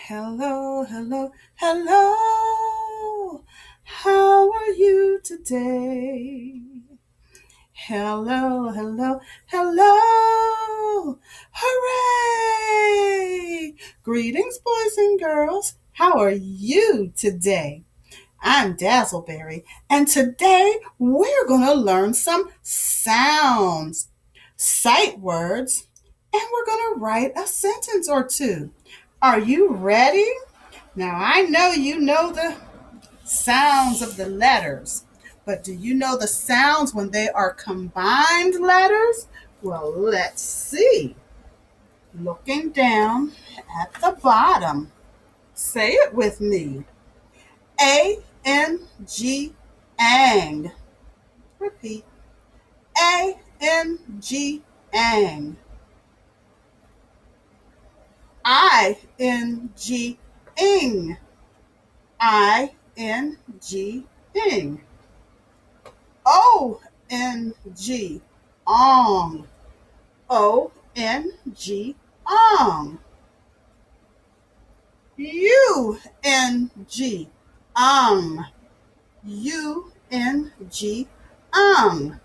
Hello, hello, hello. How are you today? Hello, hello, hello. Hooray! Greetings, boys and girls. How are you today? I'm Dazzleberry, and today we're going to learn some sounds, sight words, and we're going to write a sentence or two. Are you ready? Now, I know you know the sounds of the letters, but do you know the sounds when they are combined letters? Well, let's see. Looking down at the bottom, say it with me. A-N-G, ang. Repeat. A-N-G, ang. I-N-G, ing. I-N-G, ing. O-N-G, ong. O-N-G, ong. U-N-G, ung. U-N-G, ung.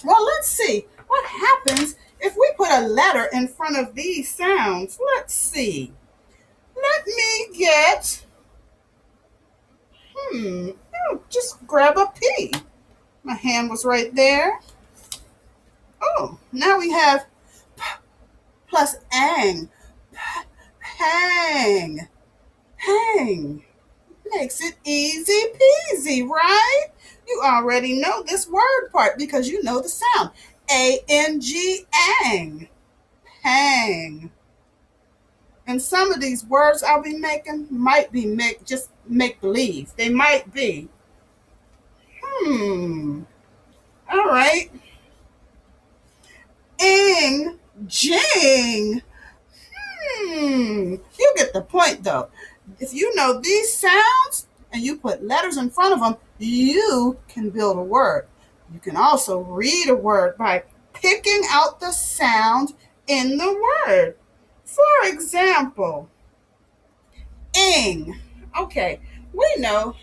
Well, let's see what happens if we put a letter in front of these sounds. Let's see. Let me get, just grab a P. My hand was right there. Oh, now we have P plus ang. Pang. Pang. Makes it easy peasy, right? You already know this word part because you know the sound. A-N-G, ang. Hang. And some of these words I'll be making might be just make believe. They might be. All right. Ing, jing. You get the point though. If you know these sounds and you put letters in front of them, you can build a word. You can also read a word by picking out the sound in the word. For example, ing. Okay, we know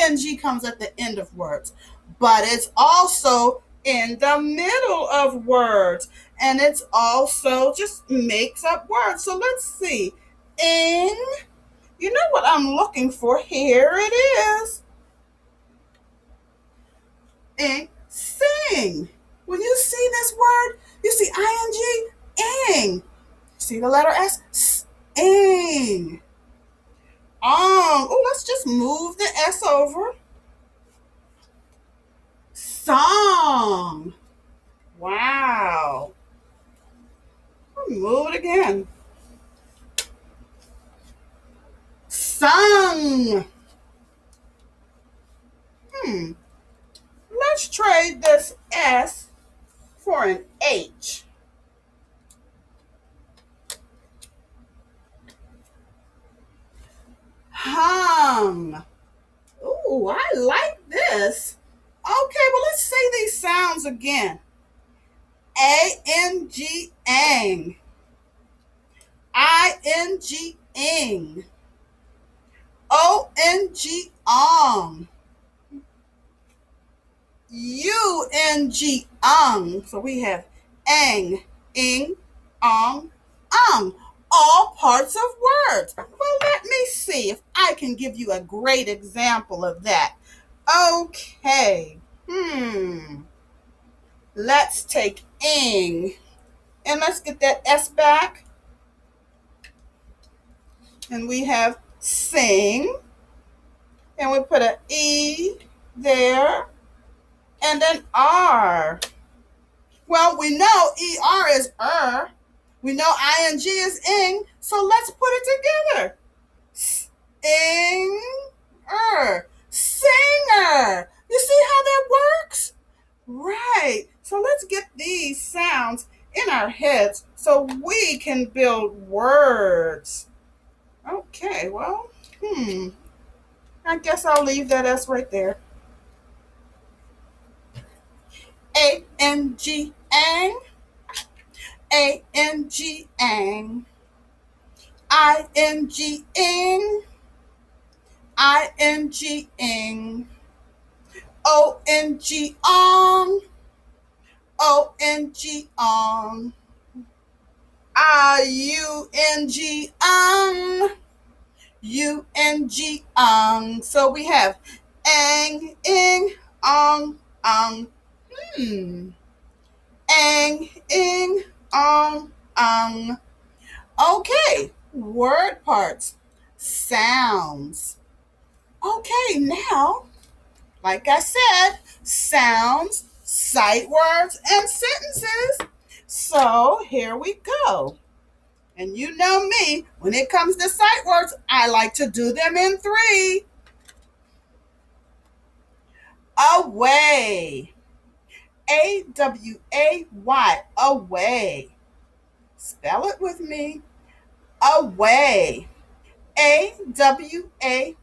ing comes at the end of words, but it's also in the middle of words, and it's also just makes up words. So let's see. Ing. You know what I'm looking for? Here it is. Ing. Sing. When you see this word, you see ing, ing. See the letter S? Ing. Oh, let's just move the S over. Song. Wow. Move it again. Sung. Let's trade this S for an H. Hung. Ooh, I like this. Okay, well, let's say these sounds again. A-N-G, ang. I-N-G, ing. O-N-G, ong. U-N-G, ung. So we have ang, ing, ong, ung. All parts of words. Well, let me see if I can give you a great example of that. Okay. Let's take ing. And let's get that S back. And we have sing. And we put an E there. And then R. Well, we know ER is We know ing is ing. So let's put it together. Singer. Singer. You see how that works? Right. So let's get these sounds in our heads so we can build words. Okay, well, I guess I'll leave that S right there. A-N-G, ang. A-N-G, ang. ing, ing, ong, ong, ung. So we have ing, ong. Hmm. Ing, ong. Okay, word parts, sounds. Okay, now, like I said, sounds, sight words, and sentences. So here we go. And you know me, when it comes to sight words, I like to do them in three. Away. Away. Away. Spell it with me. Away. Away.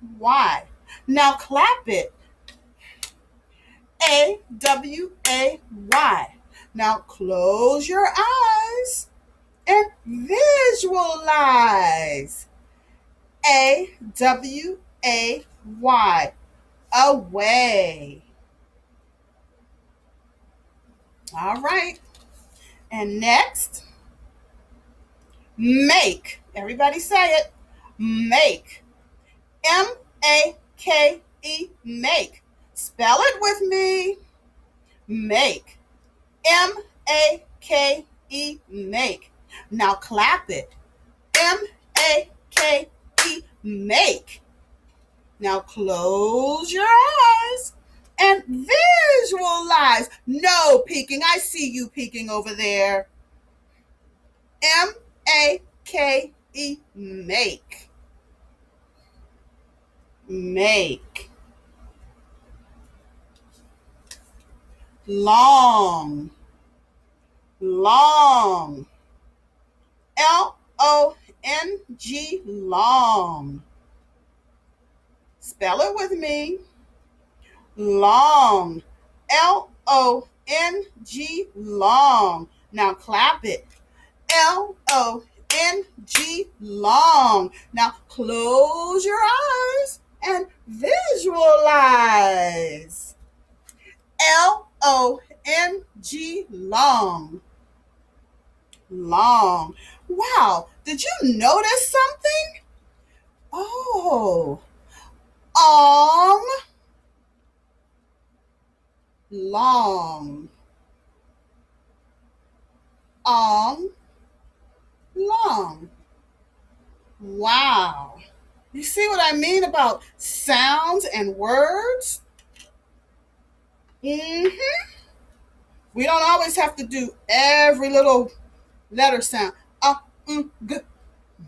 Now clap it. Away. Now close your eyes and visualize. Away. Away. All right. And next, make. Everybody say it. Make. Make. Make. Spell it with me. Make. Make. Make. Now clap it. Make. Make. Now close your eyes and visualize. No peeking. I see you peeking over there. Make. Make. Make. Long. Long. Long. Long. Spell it with me. Long. Long. Long. Now clap it. Long. Now close your eyes and visualize. Long. Long. Wow. Did you notice something? Oh. Ong. Long. Ong. Long. Wow. You see what I mean about sounds and words? Mm-hmm. We don't always have to do every little letter sound. G.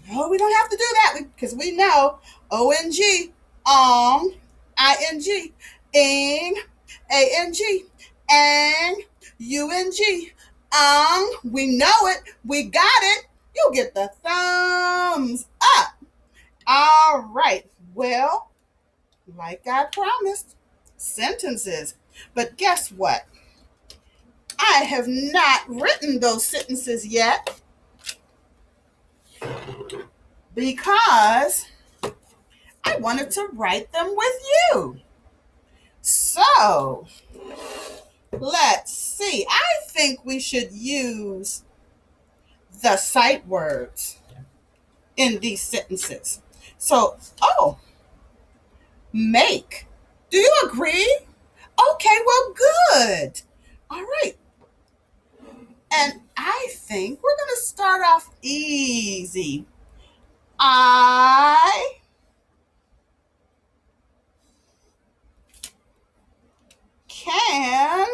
No, we don't have to do that because we know ONG, ong, ING, ing, ANG, ang, UNG, we know it, we got it. You'll get the thumbs up. All right. Well, like I promised, sentences. But guess what? I have not written those sentences yet because I wanted to write them with you. So, let's see. I think we should use the sight words in these sentences. So, make. Do you agree? Okay, well, good. All right. And I think we're going to start off easy. I can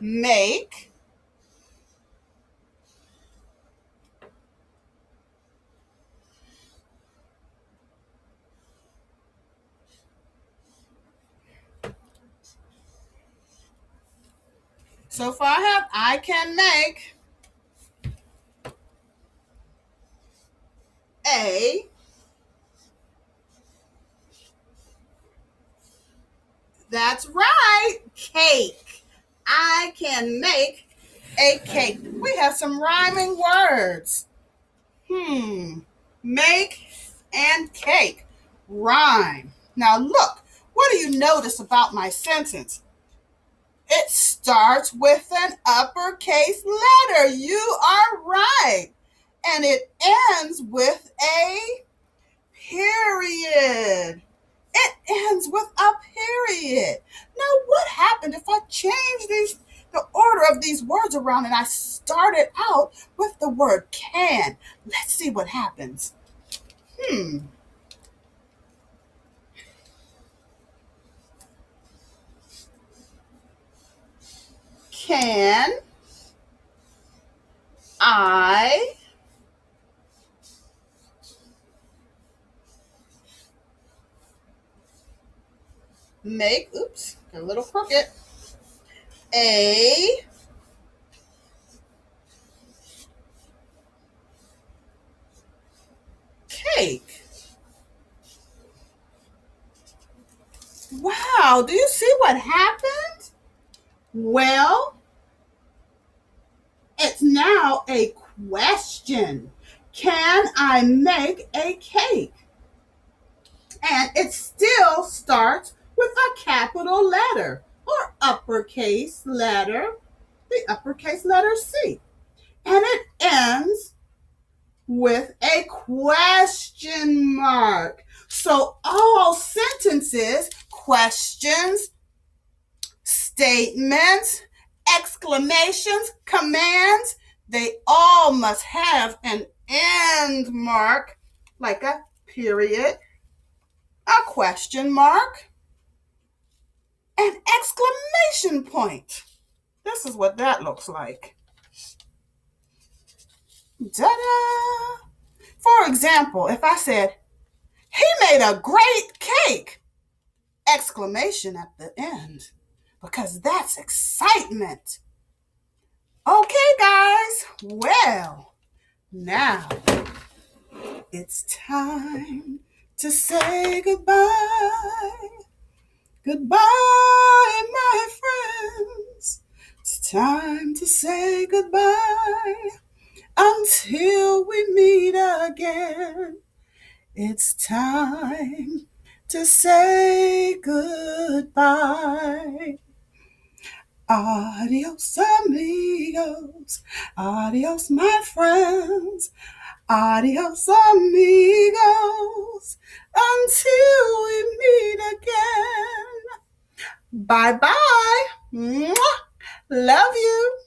make so far I can make a that's right, cake. I can make a cake. We have some rhyming words. Make and cake. Rhyme. Now look, what do you notice about my sentence? It starts with an uppercase letter. You are right. And it ends with a period. It ends with a period. Now, what happened if I change the order of these words around and I started out with the word can? Let's see what happens. Hmm. Can I make, oops, a little crooked, a cake? Wow, do you see what happened? Well, it's now a question. Can I make a cake? And it still starts with a capital letter or uppercase letter, the uppercase letter C. And it ends with a question mark. So all sentences, questions, statements, exclamations, commands, they all must have an end mark, like a period, a question mark, an exclamation point. This is what that looks like. Ta-da! For example, if I said, he made a great cake! Exclamation at the end, because that's excitement. Okay, guys, well, now it's time to say goodbye. Goodbye, my friends. It's time to say goodbye until we meet again. It's time to say goodbye. Adios, amigos. Adios, my friends. Adios, amigos. Until we meet again. Bye bye. Love you.